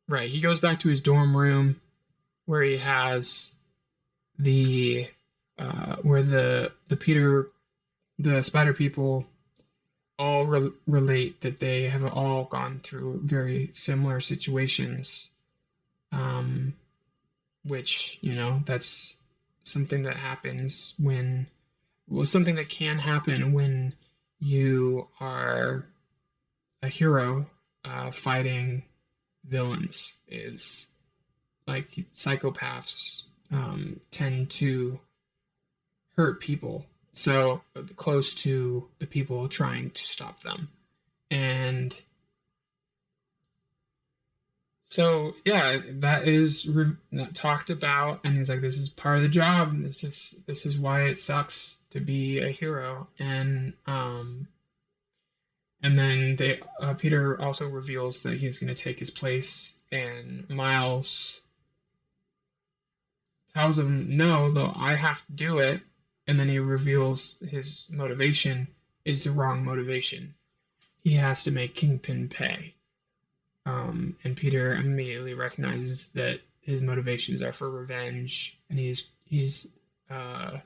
right, he goes back to his dorm room where he has the where the spider people all relate that they have all gone through very similar situations, um, which, that's something that happens when, well, something that can happen when you are a hero fighting villains is like psychopaths tend to hurt people so close to the people trying to stop them. And so, yeah, that is talked about, and he's like, "This is part of the job. This is why it sucks to be a hero." And then Peter also reveals that he's going to take his place, and Miles tells him, "No, though I have to do it." And then he reveals his motivation is the wrong motivation. He has to make Kingpin pay. And Peter immediately recognizes that his motivations are for revenge, and uh,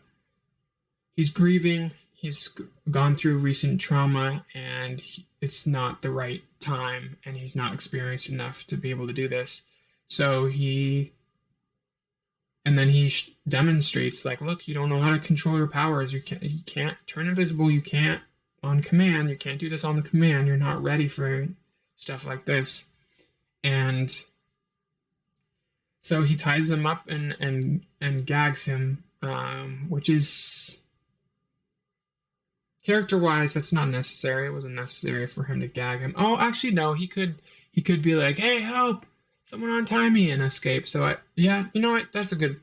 he's grieving. He's gone through recent trauma, and it's not the right time, and he's not experienced enough to be able to do this. So and then he demonstrates, like, look, you don't know how to control your powers. You can't turn invisible. You can't on command. You can't do this on the command. You're not ready for stuff like this. And so he ties him up and gags him, which is character wise, that's not necessary. It wasn't necessary for him to gag him. Oh, actually, no. He could be like, "Hey, help! Someone untie me!" and escape. So yeah, you know what? That's a good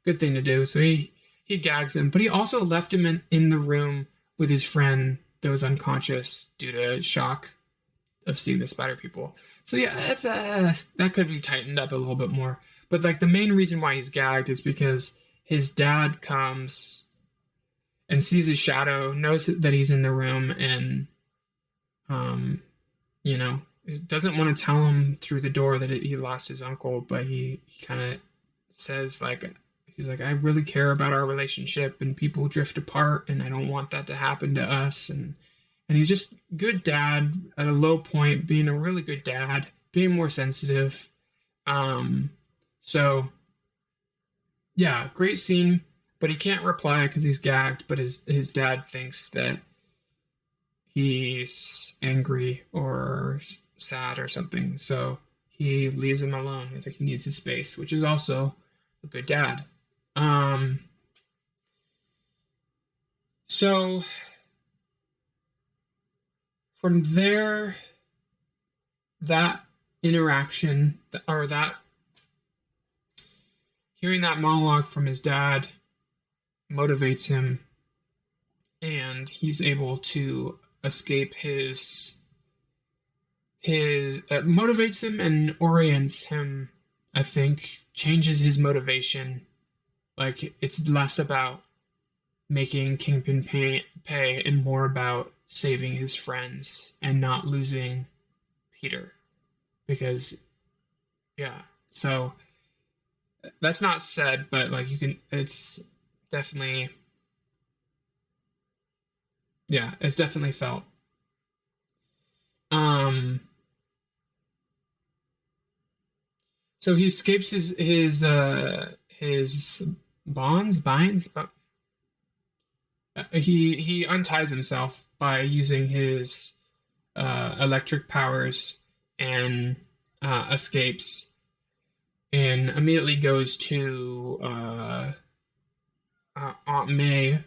thing to do. So he gags him, but he also left him in the room with his friend that was unconscious due to shock of seeing the spider people. So yeah, that could be tightened up a little bit more. But like the main reason why he's gagged is because his dad comes and sees his shadow, knows that he's in the room, and um, doesn't want to tell him through the door that he lost his uncle, but he kind of says, like, he's like, "I really care about our relationship, and people drift apart, and I don't want that to happen to us." And he's just good dad at a low point, being a really good dad, being more sensitive. Um, so yeah, great scene, but he can't reply because he's gagged. But his dad thinks that he's angry or sad or something, so he leaves him alone. He's like, he needs his space, which is also a good dad. Um, so from there, that interaction, or that hearing that monologue from his dad motivates him, and he's able to escape his motivates him and orients him. I think changes his motivation. Like, it's less about making Kingpin pay and more about saving his friends and not losing Peter. Because yeah, so that's not said, but like, you can, it's definitely, yeah, it's definitely felt. Um, so he escapes his binds. He unties himself by using his electric powers and escapes, and immediately goes to Aunt May,